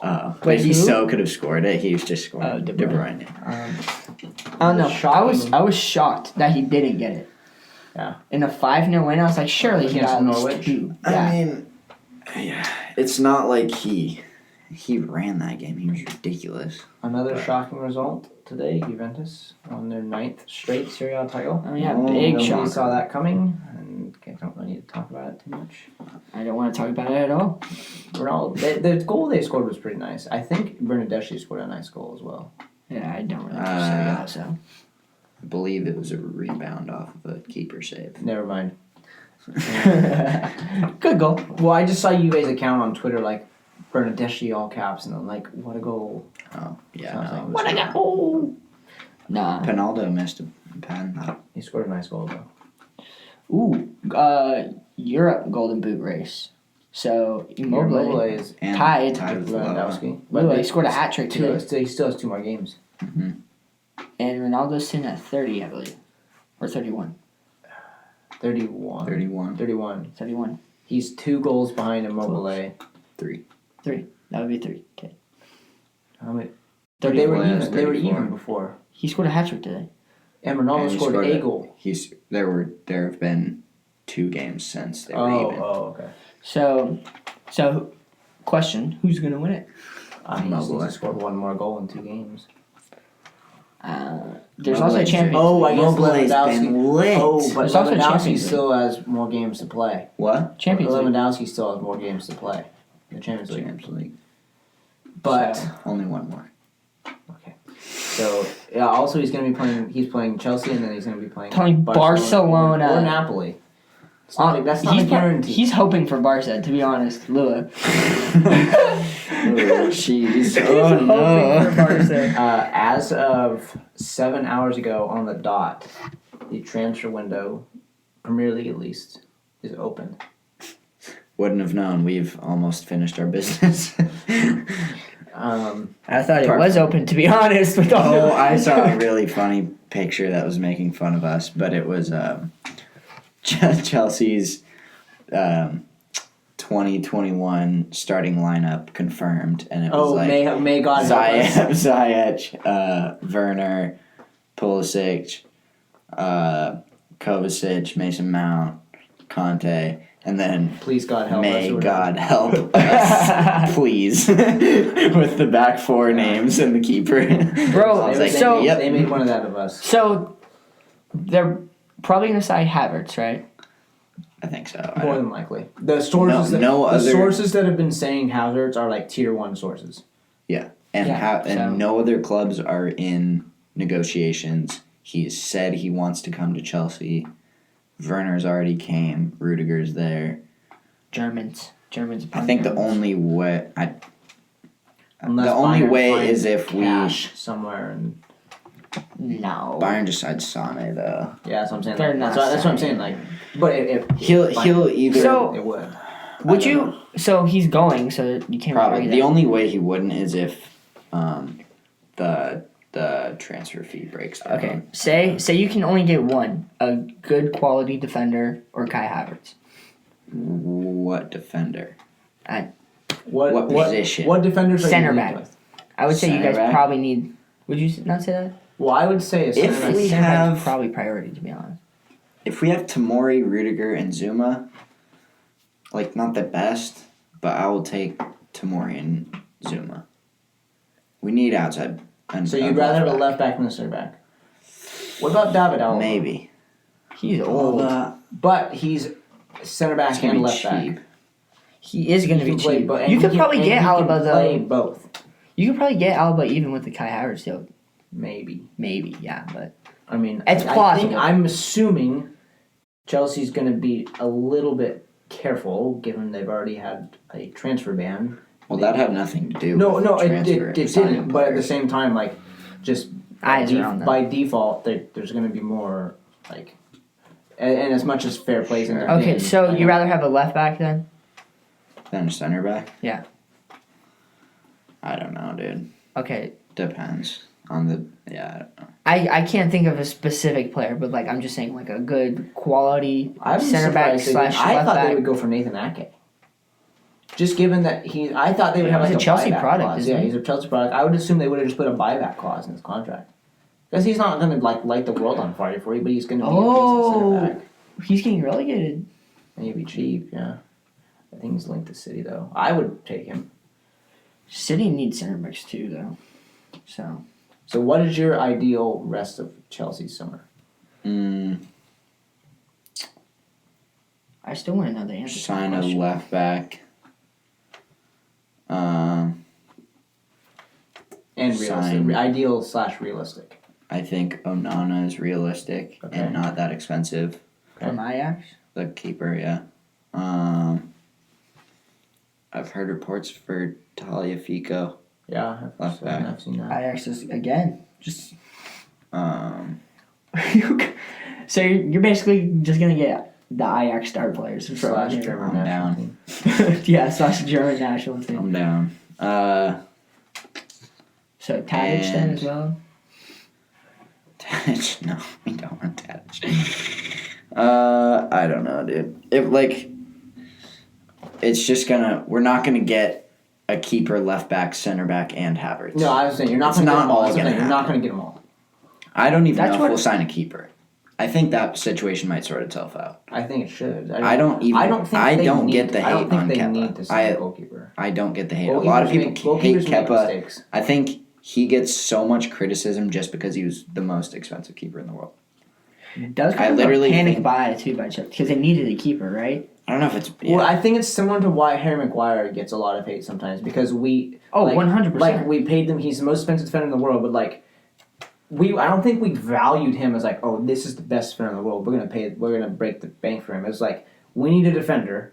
But Wait, he who? so could have scored it. He was just scoring. Oh, De De Bruyne. Bruyne. I don't know. Shocking. I was shocked that he didn't get it. Yeah. In a 5-0 win, I was like, surely he Against got at least Norwich? 2. I Yeah. mean, yeah, it's not like he ran that game. He was ridiculous. Another shocking result today. Juventus won their 9th straight Serie A title. Oh, yeah, Oh, big Nobody shocker. saw that coming, and I don't really need to talk about it too much. I don't want to talk about it at all. The goal they scored was pretty nice. I think Bernadeschi scored a nice goal as well. Yeah, I don't really watch Serie A, so. I believe it was a rebound off of a keeper save. Never mind. Good goal. Well, I just saw Juve's account on Twitter, like, Bernadeschi all caps, and I'm like, what a goal. Oh, yeah. Something. No. What I got? Oh. Nah. Pinaldo missed a pen. He scored a nice goal, though. Ooh, Europe Golden Boot race. So, Immobile is And tied with Lewandowski. Lewandowski. But they he scored a hat trick today. He still has 2 more games. Mm-hmm. And Ronaldo's sitting at 30, I believe. Or 31. 31. 31. 31. He's 2 goals behind Immobile. 3. 3. That would be 3. Okay. How many? 34. They were Well, even. that's They were 34. even before. He scored a hat trick today. And Ronaldo And he scored a it. goal. There have been 2 games since they were even. Okay. So, question: who's gonna win it? He just Immobile. scored 1 more goal in 2 games. There's also a Champions Oh, I League. guess Mobile's Lewandowski. been lit. Oh, but There's also Lewandowski Champions still has more games to play. What? Champions League. Lewandowski still has more games to play in the Champions League. Champions League. But So- Only one more. okay, so yeah. Also, he's going to be playing. He's playing Chelsea, and then he's going to be playing Barcelona. or Napoli. It's not, that's not a guarantee. He's hoping for Barca, to be honest, Lua. Oh, jeez. He's Oh, hoping no. for Barca. As of 7 hours ago on the dot, the transfer window, Premier League at least, is open. Wouldn't have known. We've almost finished our business. I thought it was open, to be honest. With all Oh, I saw a really funny picture that was making fun of us, but it was Chelsea's 2021 starting lineup confirmed, and it was like may God help us. Ziyech, Werner, Pulisic, Kovacic, Mason Mount, Conte, and then Please God help us. may or God help us, please, with the back four names and the keeper. Bro, I was They, like, so- yep. they made one of that of us. So, they're probably going to sign Havertz, right? I think so. I More don't- than likely. The sources sources that have been saying Hazards are like tier 1 sources. And no other clubs are in negotiations. He said he wants to come to Chelsea. Werner's already came. Rudiger's there. Germans. I think the only way Unless the only Bayern way finds is if we cash somewhere and No. Bayern decides Sane though. yeah, that's what I'm saying. They're Like, not that's what I'm signing. saying. Like, but if He'll either So- it would. Would I don't you? know. So he's going, so you can't probably argue the that. only way he wouldn't is if the transfer fee breaks down. Okay, say you can only get one, a good quality defender or Kai Havertz. What defender? What position? What defenders are Center you back. leading with? I would say you Center guys back? probably need. Would you not say that? Well, I would say a If center back. we Center back have- is probably priority, to be honest. If we have Tamori, Rudiger, and Zuma, like not the best, but I will take Tamori and Zuma. We need outside. So you'd rather have a left back than a center back. What about David Alaba? Maybe. He's old. But he's center back It's gonna and be left back. cheap. He is going to be He can play cheap. bo- and You he could can- probably and get he can Alaba play though. both. You could probably get Alaba even with the Kai Havertz deal. Maybe. Maybe, yeah, but I mean, It's I plausible. think I'm assuming Chelsea's going to be a little bit careful, given they've already had a transfer ban. Well, that had nothing to do No, with no, it transfer and didn't. signing But at the players. same time, like, just eyes are on them. by default, there's going to be more, like, and as much as fair play is in there. Okay, so you rather have a left back then? Then a center back? Yeah. I don't know, dude. Okay, Depends on the. Yeah, I don't know. I can't think of a specific player, but like I'm just saying like a good quality I'm center back surprised slash I left thought they back. would go for Nathan Ake. Just given that I thought they would have He's like a Chelsea buyback product, clause. isn't Yeah, he? he's a Chelsea product. I would assume they would have just put a buyback clause in his contract. Because he's not going to like light the world on fire for you, but he's going to be a decent center back. He's getting relegated. And he'd be cheap, yeah. I think he's linked to City though. I would take him. City needs center backs too, though. So what is your ideal rest of Chelsea's summer? I still want to know the answer. to Sign the a question. left back. And Sign. realistic. Ideal slash realistic. I think Onana is realistic Okay. and not that expensive. From Ajax. The keeper, yeah. I've heard reports for Tagliafico. Yeah, Left back. I've seen that. Ajax is again just. Um, So you're basically just gonna get the Ajax star players from Slash here. German I'm national down. team. Yeah, slash German national team. I'm down. So Tadic then as well. Tadic? No, we don't want Tadic. I don't know, dude. It's just we're not gonna get a keeper, left back, center back, and Havertz. No, I was saying you're not It's going to get not them all. all That's the gonna thing, You're not happen. going to get them all. I don't even That's know if what- we'll sign a keeper. I think that situation might sort itself out. I think it should. I don't get the I don't hate think on they Kepa. need to sign a goalkeeper. I don't get the hate. A lot of people hate Goalkeepers make Kepa. mistakes. I think he gets so much criticism just because he was the most expensive keeper in the world. That was kind of literally a panic think- buy too by Chelsea because they needed a keeper, right? I don't know if it's Well, I think it's similar to why Harry Maguire gets a lot of hate sometimes because we 100%. like we paid him. He's the most expensive defender in the world, but like I don't think we valued him as like, oh, this is the best defender in the world. We're gonna break the bank for him. It's like we need a defender.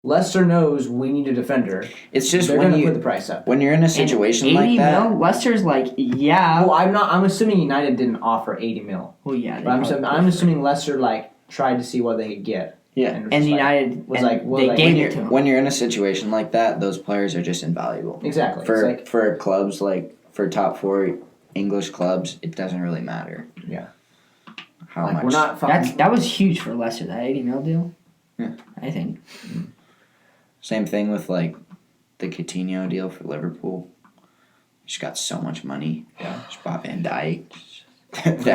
Leicester knows we need a defender. It's just They're when gonna you put the price up. when you're in a situation And 80 like that. mil, Leicester's like, yeah. Well, I'm assuming United didn't offer 80 mil. Well, yeah. they But probably I'm did. assuming Leicester like tried to see what they could get. Yeah. was And just like- United was and like, well, they like, gave when it to you're, him. when you're in a situation like that, those players are just invaluable. Exactly. For It's like, for clubs like for top 4 English clubs, it doesn't really matter. Yeah. How like much? we're not fucking. That was huge for Leicester, that 80 mil deal. Yeah. I think. Same thing with like the Coutinho deal for Liverpool. Just got so much money. Yeah. Just bought Van Dijk.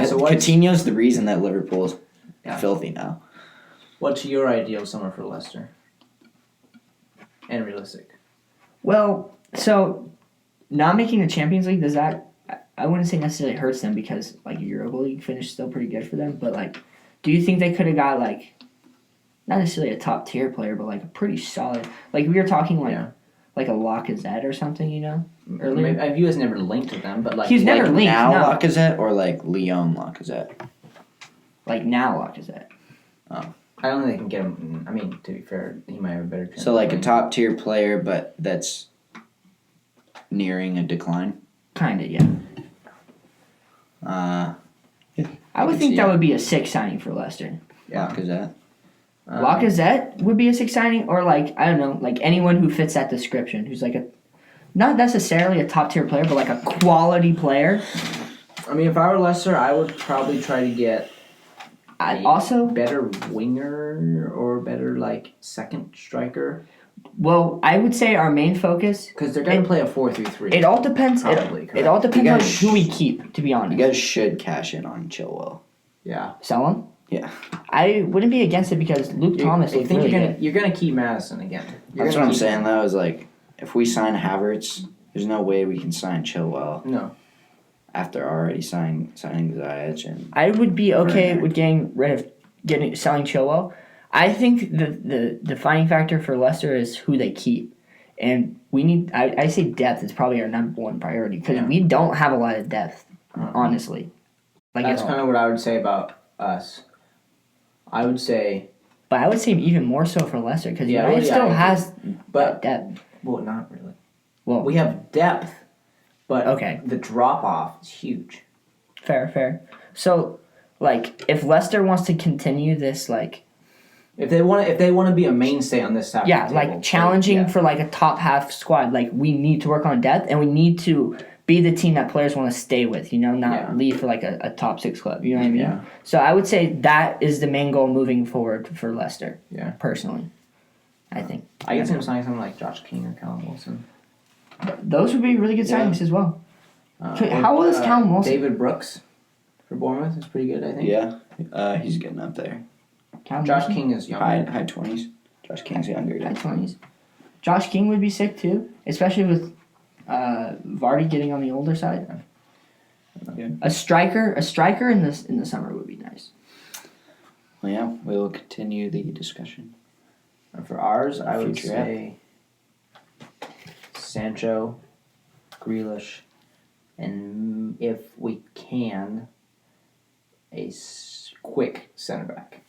so what's- Coutinho's the reason that Liverpool's Yeah. filthy now. What's your ideal summer for Leicester? And realistic. Well, so not making the Champions League, does that, I wouldn't say necessarily hurts them because like Europa League finish still pretty good for them, but like, do you think they could have got like, not necessarily a top tier player, but like a pretty solid, like we were talking like, Yeah. like a Lacazette or something, you know? Earlier. Maybe, I was never linked to them, but like He's never Like linked, now no. Lacazette or like Leon Lacazette? Like now Lacazette. I don't think they can get him. I mean, to be fair, he might have a better chance. So like a top tier player, but that's nearing a decline. Kinda, yeah. Uh, I would could think see that it. would be a sick signing for Leicester. Yeah. Lacazette. Lacazette would be a sick signing, or like I don't know, like anyone who fits that description, who's like a not necessarily a top tier player, but like a quality player. I mean, if I were Leicester, I would probably try to get I a also, better winger or better like second striker well, I would say our main focus. because they're gonna play a 4-3-3. It all depends. Probably, It correct. all depends on guys who we keep. To be You honest, guys should cash in on Chilwell. Yeah. sell him. Yeah. I wouldn't be against it because Luke Thomas I looked think really you're good. gonna keep Madison again. You're That's gonna what I'm keep saying him. though, is like if we sign Havertz, there's no way we can sign Chilwell No. after already signing Ziyech and I would be okay Werner. with getting rid of selling Chilwell. I think the defining factor for Leicester is who they keep, and we need. I say depth is probably our number one priority because Yeah. we don't have a lot of depth, honestly. Like That's at all. kind of what I would say about us. I would say, But I would say even more so for Leicester because Yeah, United well, yeah, still I agree. has but depth. well, not really. Well, We have depth, but Okay. the drop off is huge. fair. So, like, if Leicester wants to continue this, like, If they want to be a mainstay on this side, yeah, of the table, like challenging yeah. for like a top half squad, like we need to work on depth and we need to be the team that players want to stay with, you know, not Yeah. leave for like a top 6 club. You know what I mean? Yeah. So I would say that is the main goal moving forward for Leicester. Yeah. Personally, I think I can see him signing someone like Josh King or Callum Wilson. those would be really good Yeah. signings as well. Or, How old is Callum Wilson? David Brooks for Bournemouth is pretty good, I think. yeah, he's getting up there. Callum Josh Wilson? King is younger. High 20s. Josh King's younger. High 20s. Josh King would be sick too, especially with Vardy getting on the older side. Yeah. A striker in the summer would be nice. Well, yeah, we will continue the discussion. And for ours, I would Future say Sancho, Grealish, and if we can, a quick center back.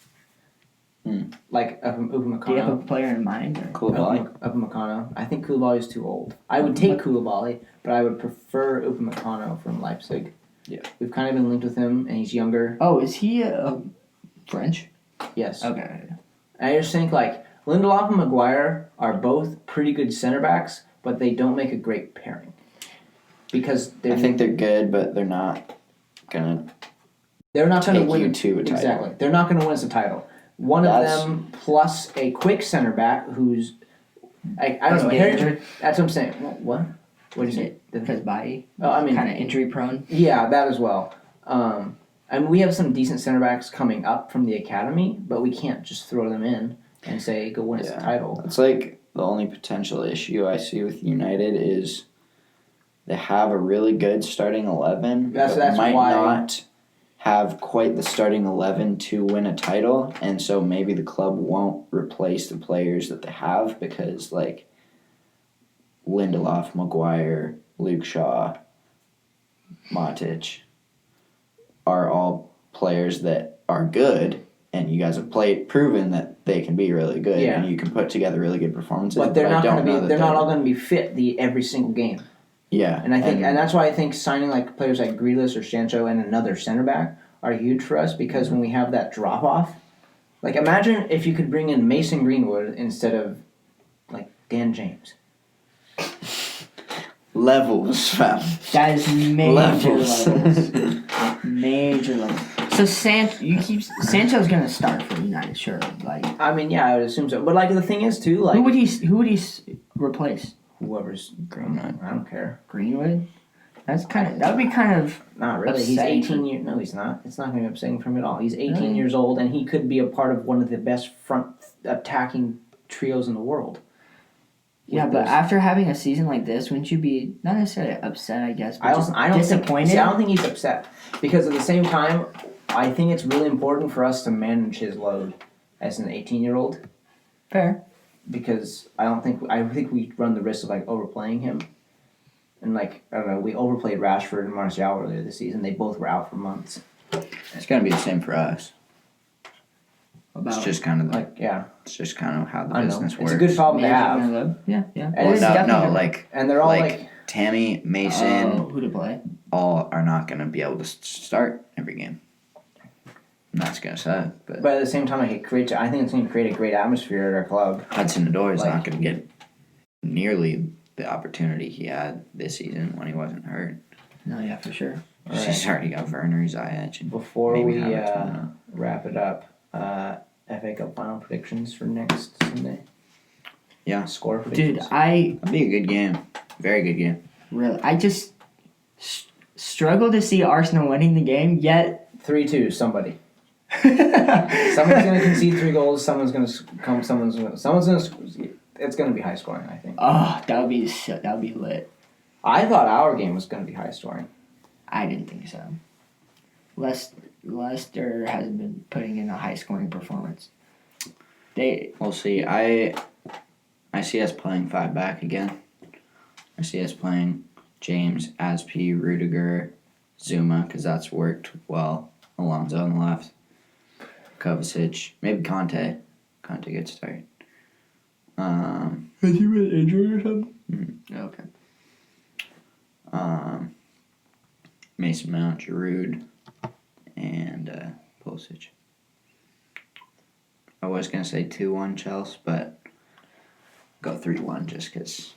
Like Upamecano. Do you have a player in mind? Or? Koulibaly. Upamecano. I think Koulibaly is too old. I would take Koulibaly, but I would prefer Upamecano from Leipzig. Yeah. We've kind of been linked with him, and he's younger. Oh, is he French? Yes. Okay. I just think like Lindelof and Maguire are both pretty good center backs, but they don't make a great pairing because I think they're good, but they're not gonna. they're not going to take win you to a title. Exactly, they're not going to win us a title. One of That's- them plus a quick center back who's I don't Doesn't know. get Harry, injured? that's what I'm saying. What? What did you say? Because Bailly, Oh, I mean, kind of injury prone. yeah, that as well. I mean, we have some decent center backs coming up from the academy, but we can't just throw them in and say go win us a title. It's like the only potential issue I see with United is they have a really good starting 11, That's might why not have quite the starting 11 to win a title, and so maybe the club won't replace the players that they have because, like, Lindelof, Maguire, Luke Shaw, Matic are all players that are good, and you guys have proven that they can be really good, Yeah. and you can put together really good performances. But they're not going to be. that They're not all going to be fit every single game. Yeah, And I think, and that's why I think signing like players like Grealish or Sancho and another center back are huge for us because when we have that drop off, like imagine if you could bring in Mason Greenwood instead of like Dan James. levels, fam. That is major Levels. levels. Major levels. So Sancho's gonna start for United, sure. Like, I mean, yeah, I would assume so. But like the thing is too, like who would he replace? whoever's Greenwood. I don't care. Greenwood. That would be kind of Not really. He's upsetting. 18 years. No, he's not. It's not going to be upsetting for him at all. He's 18 Really? years old, and he could be a part of one of the best front attacking trios in the world. Yeah, but after having a season like this, wouldn't you be not necessarily upset, I guess, but I don't disappointed? I don't think he's upset because at the same time, I think it's really important for us to manage his load as an 18-year-old Fair. because I think we run the risk of like overplaying him, and like I don't know, we overplayed Rashford and Martial earlier this season. They both were out for months. It's gonna be the same for us. It's just kind of Like yeah, it's just kind of how the I know business it's works. a good problem to Maybe have, gonna live. Yeah. And Well, it's no, like and they're all like Tammy, Mason, who to play? all are not gonna be able to start every game. And that's gonna suck. But But at the same time, I think it's going to create a great atmosphere at our club. Hudson-Odoi is Like- not gonna get nearly the opportunity he had this season when he wasn't hurt. No, yeah, for sure. Alright. He's already got Werner, Ziyech, and Before maybe we Havertz coming up. wrap it up, FA Cup final predictions for next Sunday. Yeah. Score predictions. Dude, I That'd be a good game. Very good game. I just struggle to see Arsenal winning the game, yet 3-2. Somebody. Someone's going to concede 3 goals. Someone's going to come. Someone's going to. It's going to be high scoring. I think. that would be lit. I thought our game was going to be high scoring. I didn't think so. Leicester hasn't been putting in a high scoring performance. We'll see. I see us playing 5 back again. I see us playing James, Aspi, Rudiger, Zuma, because that's worked well. Alonso on the left. Kovacic. Maybe Conte. Conte gets started. Has he been injured or something? Okay. Mason Mount, Giroud, and Pulisic. I was going to say 2-1 Chelsea, but go 3-1 just because,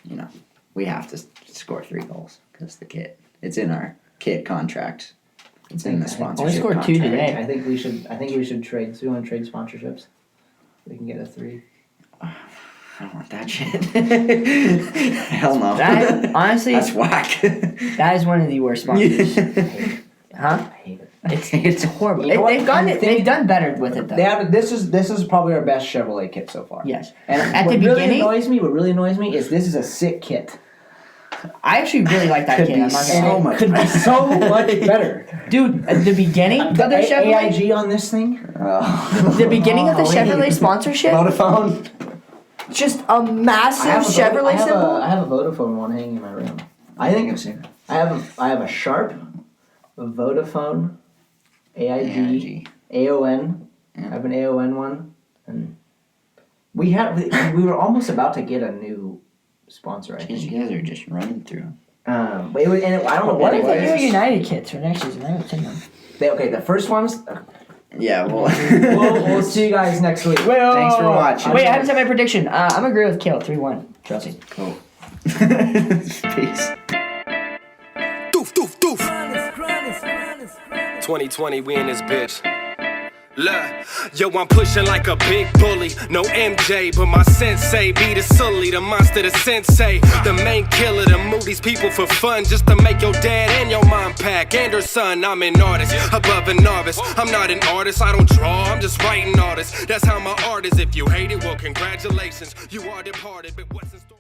we have to score 3 goals because the kit. It's in our kit contract. It's in the sponsorship Only scored 2 contract. today. I think we should trade. Do you want to trade sponsorships? We can get a 3. I don't want that shit. Hell no. That, honestly, That's whack. that is one of the worst sponsors. Huh? I hate it. It's horrible. You know what? They've done better with it though. They have. This is probably our best Chevrolet kit so far. Yes. And At what the really beginning, annoys me is this is a sick kit. I actually really like that Could kid. be I'm not so gonna lie. much Could be so much better. Dude, at the beginning of the Chevrolet, AIG on this thing. the beginning of the Chevrolet sponsorship, Vodafone. just a massive Chevrolet symbol. I have a Vodafone one hanging in my room. I think I have a Sharp, a Vodafone, AIG, AON. Yeah. I have an AON one, and we were almost about to get a new sponsor. I Jeez, think. you guys are just running through. I don't know What what if it they do was. United kits for next season? I haven't seen them. The first ones. Yeah, well. We'll see you guys next week. Thanks for watching. Wait, I haven't said my prediction. I'm gonna agree with Kale 3-1. Chelsea. Cool. Peace. Doof, doof, doof. 2020, we in this bitch. Look, yo, I'm pushing like a big bully. No MJ, but my sensei be the sully, the monster, the sensei, the main killer, the move these people for fun, just to make your dad and your mom pack and her son. I'm an artist, above a novice. I'm not an artist, I don't draw, I'm just writing artists. That's how my art is. If you hate it, well, congratulations, you are departed. But what's in store?